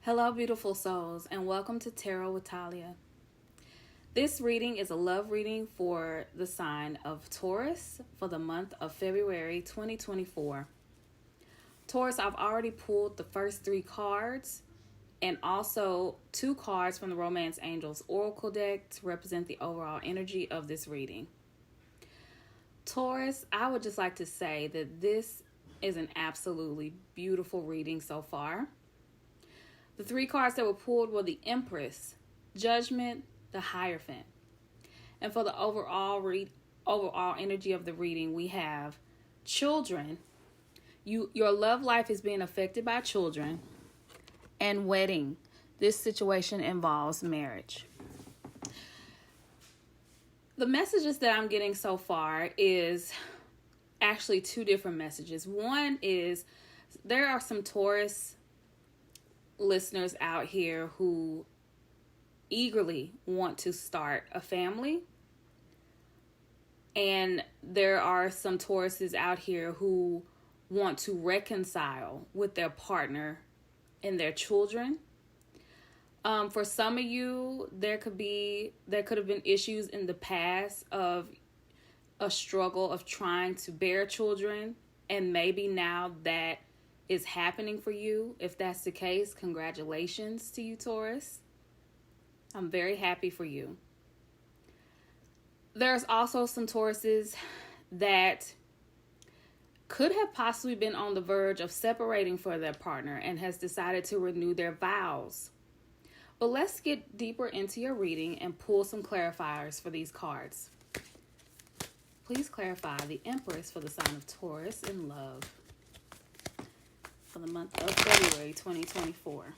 Hello, beautiful souls, and welcome to Tarot with Talia. This reading is a love reading for the sign of Taurus for the month of February 2024. Taurus, I've already pulled the first 3 cards and also 2 cards from the Romance Angels Oracle deck to represent the overall energy of this reading. Taurus, I would just like to say that this is an absolutely beautiful reading so far. The 3 cards that were pulled were the Empress, Judgment, the Hierophant. And for the overall energy of the reading, we have children. Your love life is being affected by children, and wedding. This situation involves marriage. The messages that I'm getting so far is actually 2 different messages. One is there are some Taurus listeners out here who eagerly want to start a family, and there are some Tauruses out here who want to reconcile with their partner and their children. For some of you, there could have been issues in the past of a struggle of trying to bear children, and maybe now that is happening for you. If that's the case, congratulations to you, Taurus. I'm very happy for you. There's also some Tauruses that could have possibly been on the verge of separating from their partner and has decided to renew their vows. But let's get deeper into your reading and pull some clarifiers for these cards. Please clarify the Empress for the sign of Taurus in love for the month of February 2024.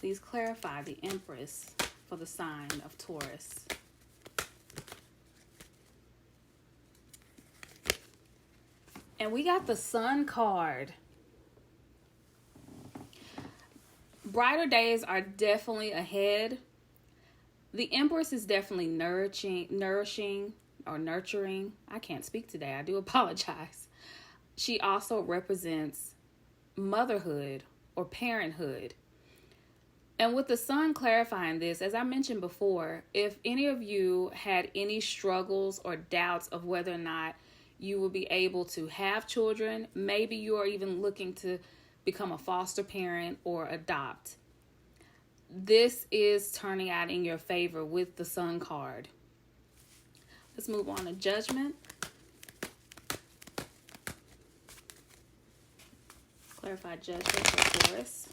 Please clarify the Empress for the sign of Taurus. And we got the Sun card. Brighter days are definitely ahead. The Empress is definitely nurturing. I can't speak today. I do apologize. She also represents motherhood or parenthood. And with the Sun clarifying this, as I mentioned before, if any of you had any struggles or doubts of whether or not you will be able to have children, maybe you are even looking to become a foster parent or adopt, this is turning out in your favor with the Sun card. Let's move on to Judgment. Clarify Judgment for Taurus.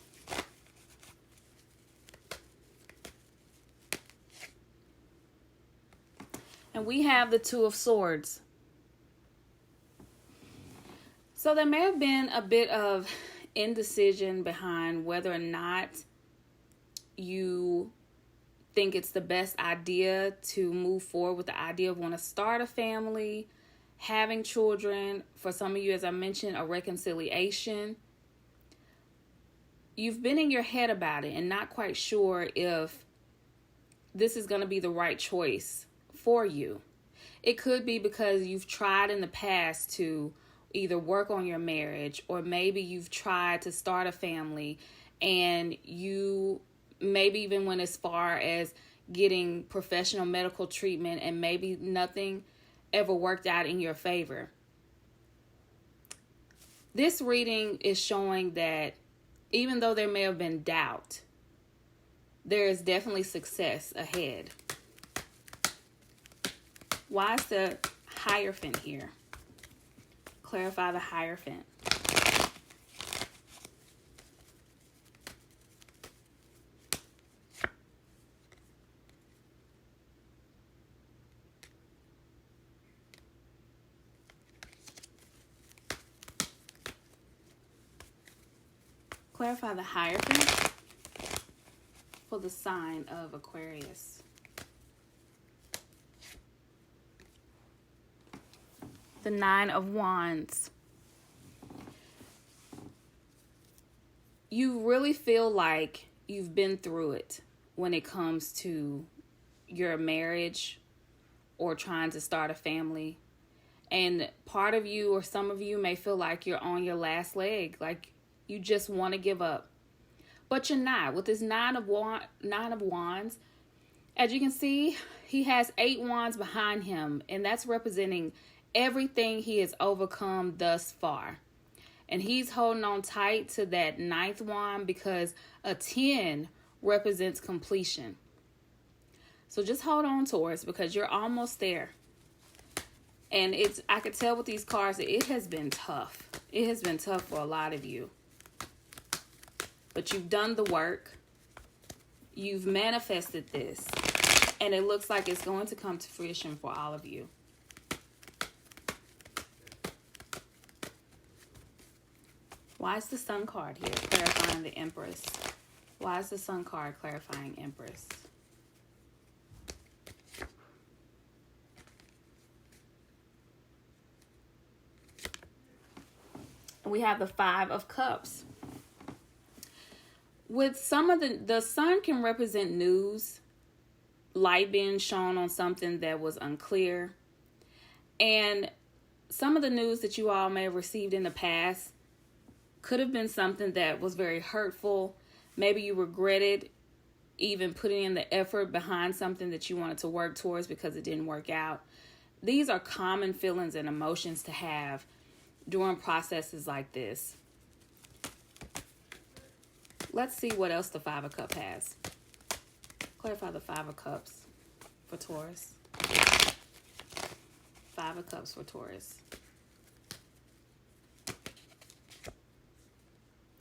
And we have the 2 of Swords. So there may have been a bit of indecision behind whether or not you think it's the best idea to move forward with the idea of want to start a family, having children. For some of you, as I mentioned, a reconciliation. You've been in your head about it and not quite sure if this is going to be the right choice for you. It could be because you've tried in the past to either work on your marriage, or maybe you've tried to start a family and you maybe even went as far as getting professional medical treatment and maybe nothing ever worked out in your favor. This reading is showing that even though there may have been doubt, there is definitely success ahead. Why is the Hierophant here? Clarify the Hierophant. Clarify the Hierophant for the sign of Aquarius. The 9 of Wands. You really feel like you've been through it when it comes to your marriage or trying to start a family. And part of you or some of you may feel like you're on your last leg, like you just want to give up. But you're not. With this nine of wands, as you can see, he has 8 wands behind him, and that's representing everything he has overcome thus far. And he's holding on tight to that 9th wand because a 10 represents completion. So just hold on, Taurus, because you're almost there. And I could tell with these cards that it has been tough. It has been tough for a lot of you. But you've done the work. You've manifested this. And it looks like it's going to come to fruition for all of you. Why is the Sun card here clarifying the Empress? Why is the Sun card clarifying Empress? We have the 5 of Cups. With some of the Sun can represent news, light being shown on something that was unclear. And some of the news that you all may have received in the past could have been something that was very hurtful. Maybe you regretted even putting in the effort behind something that you wanted to work towards because it didn't work out. These are common feelings and emotions to have during processes like this. Let's see what else the 5 of Cups has. Clarify the 5 of Cups for Taurus. 5 of Cups for Taurus.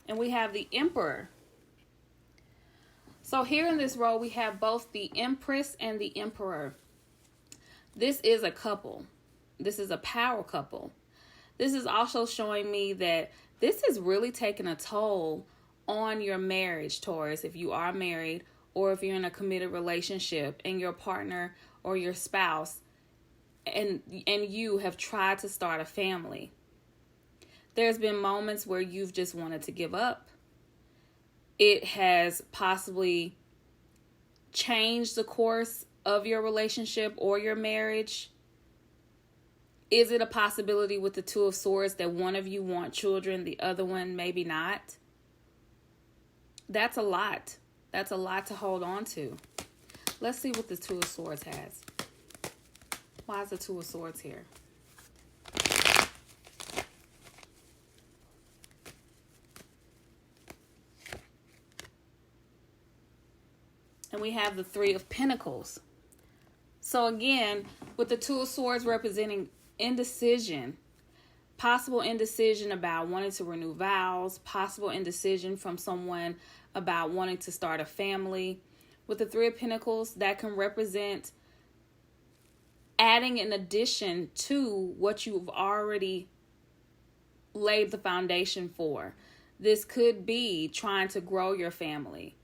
And we have the Emperor. So here in this row, we have both the Empress and the Emperor. This is a couple. This is a power couple. This is also showing me that this is really taking a toll on your marriage, Taurus, if you are married or if you're in a committed relationship and your partner or your spouse and you have tried to start a family. There's been moments where you've just wanted to give up. It has possibly changed the course of your relationship or your marriage. Is it a possibility with the 2 of Swords that one of you want children, the other one maybe not? That's a lot. That's a lot to hold on to. Let's see what the 2 of Swords has. Why is the 2 of Swords here? And we have the 3 of Pentacles. So again, with the 2 of Swords representing indecision, possible indecision about wanting to renew vows, possible indecision from someone about wanting to start a family. With the 3 of Pentacles, that can represent adding an addition to what you've already laid the foundation for. This could be trying to grow your family.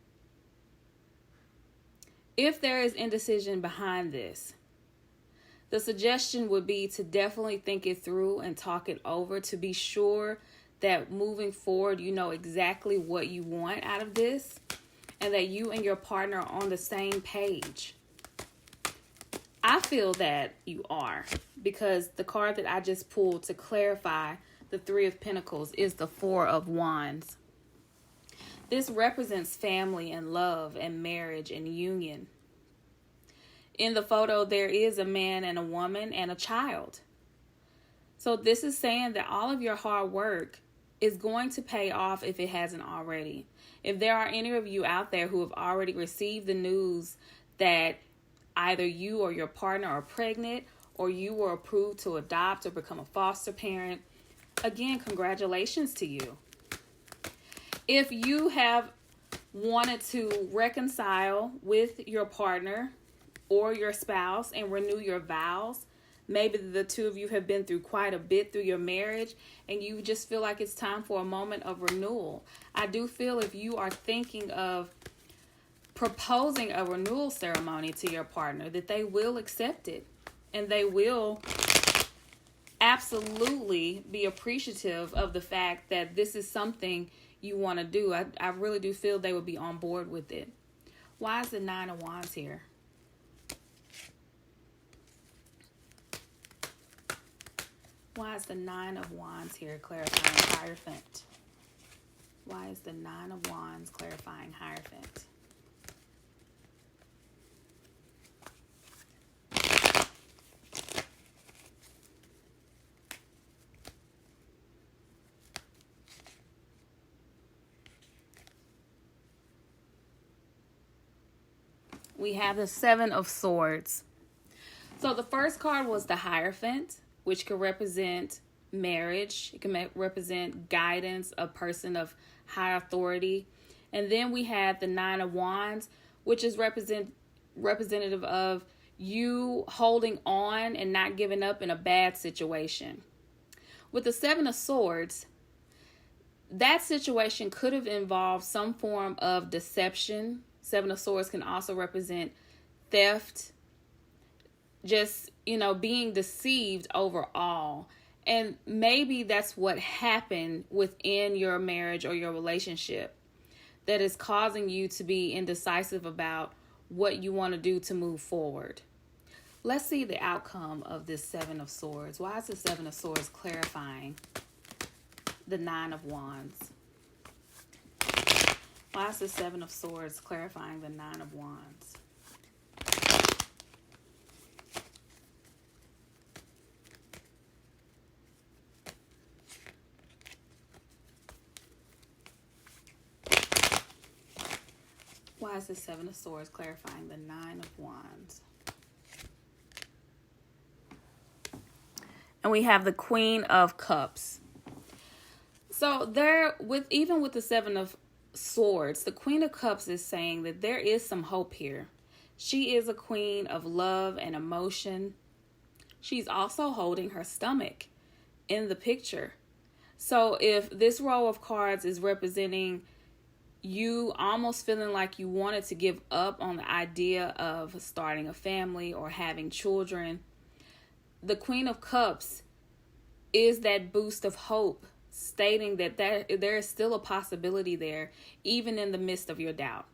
If there is indecision behind this, the suggestion would be to definitely think it through and talk it over to be sure that moving forward, you know exactly what you want out of this and that you and your partner are on the same page. I feel that you are, because the card that I just pulled to clarify the 3 of Pentacles is the 4 of Wands. This represents family and love and marriage and union. In the photo, there is a man and a woman and a child. So this is saying that all of your hard work is going to pay off if it hasn't already. If there are any of you out there who have already received the news that either you or your partner are pregnant or you were approved to adopt or become a foster parent, again, congratulations to you. If you have wanted to reconcile with your partner or your spouse and renew your vows, maybe the 2 of you have been through quite a bit through your marriage and you just feel like it's time for a moment of renewal. I do feel if you are thinking of proposing a renewal ceremony to your partner, that they will accept it and they will absolutely be appreciative of the fact that this is something you want to do. I really do feel they would be on board with it. Why is the 9 of Wands here? Why is the 9 of Wands here clarifying Hierophant? Why is the Nine of Wands clarifying Hierophant? We have the Seven of Swords. So the first card was the Hierophant, which could represent marriage. It can represent guidance, a person of high authority. And then we had the Nine of Wands, which is representative of you holding on and not giving up in a bad situation. With the Seven of Swords, that situation could have involved some form of deception. Seven of Swords can also represent theft, just, being deceived overall. And maybe that's what happened within your marriage or your relationship that is causing you to be indecisive about what you want to do to move forward. Let's see the outcome of this Seven of Swords. Why is the Seven of Swords clarifying the Nine of Wands? Why is the Seven of Swords clarifying the Nine of Wands? Why is the Seven of Swords clarifying the Nine of Wands? And we have the Queen of Cups. So even with the Seven of Swords, the Queen of Cups is saying that there is some hope here. She is a queen of love and emotion. She's also holding her stomach in the picture. So if this row of cards is representing you almost feeling like you wanted to give up on the idea of starting a family or having children, the Queen of Cups is that boost of hope, stating that there is still a possibility there, even in the midst of your doubt.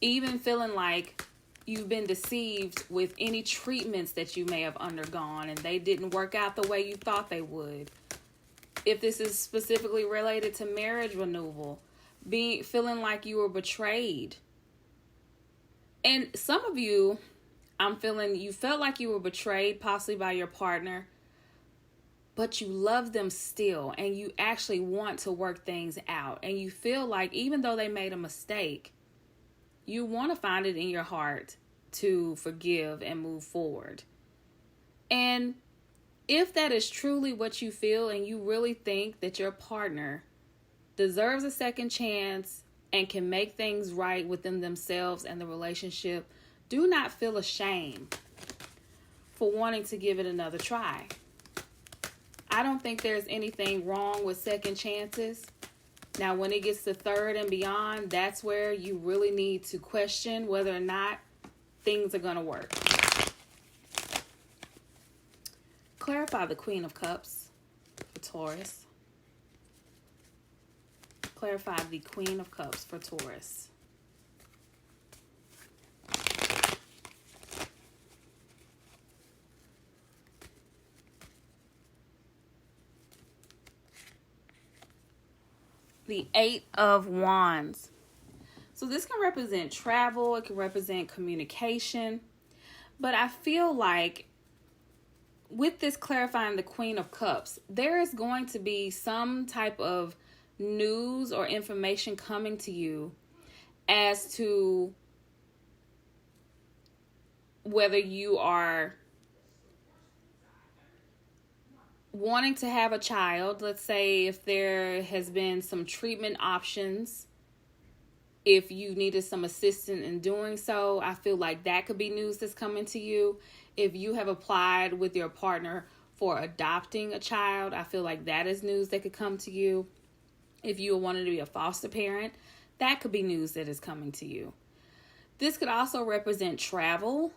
Even feeling like you've been deceived with any treatments that you may have undergone and they didn't work out the way you thought they would. If this is specifically related to marriage renewal, feeling like you were betrayed. And some of you, I'm feeling you felt like you were betrayed, possibly by your partner, but you love them still and you actually want to work things out. And you feel like even though they made a mistake, you want to find it in your heart to forgive and move forward. And if that is truly what you feel and you really think that your partner deserves a second chance and can make things right within themselves and the relationship, do not feel ashamed for wanting to give it another try. I don't think there's anything wrong with second chances. Now, when it gets to third and beyond, that's where you really need to question whether or not things are going to work. Clarify the Queen of Cups for Taurus. Clarify the Queen of Cups for Taurus. The Eight of Wands. So this can represent travel. It can represent communication. But I feel like with this clarifying the Queen of Cups, there is going to be some type of news or information coming to you as to whether you are wanting to have a child. Let's say if there has been some treatment options, if you needed some assistance in doing so, I feel like that could be news that's coming to you. If you have applied with your partner for adopting a child, I feel like that is news that could come to you. If you wanted to be a foster parent, that could be news that is coming to you. This could also represent travel.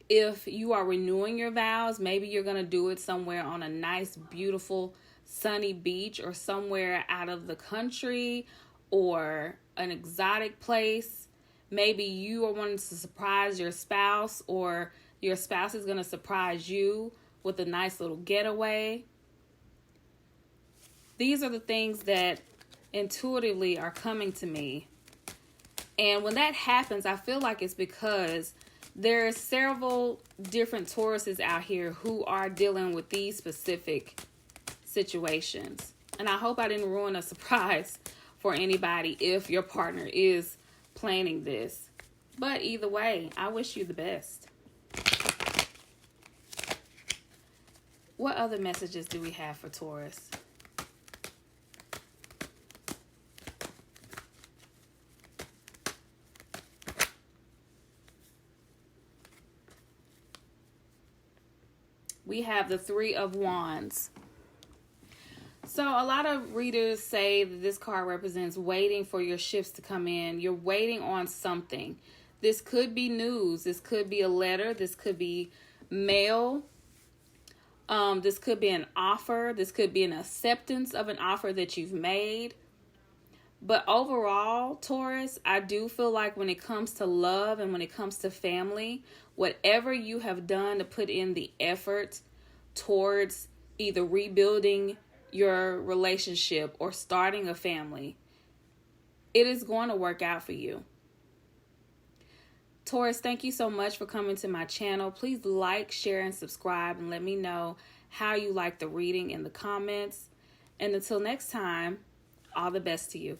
If you are renewing your vows, maybe you're going to do it somewhere on a nice, beautiful, sunny beach or somewhere out of the country or an exotic place. Maybe you are wanting to surprise your spouse, or your spouse is going to surprise you with a nice little getaway. These are the things that intuitively are coming to me. And when that happens, I feel like it's because there are several different Tauruses out here who are dealing with these specific situations. And I hope I didn't ruin a surprise for anybody if your partner is planning this. But either way, I wish you the best. What other messages do we have for Taurus? We have the Three of Wands. So a lot of readers say that this card represents waiting for your shifts to come in. You're waiting on something. This could be news. This could be a letter. This could be mail. This could be an offer. This could be an acceptance of an offer that you've made. But overall, Taurus, I do feel like when it comes to love and when it comes to family, whatever you have done to put in the effort towards either rebuilding your relationship or starting a family, it is going to work out for you. Taurus, thank you so much for coming to my channel. Please like, share, and subscribe, and let me know how you like the reading in the comments. And until next time, all the best to you.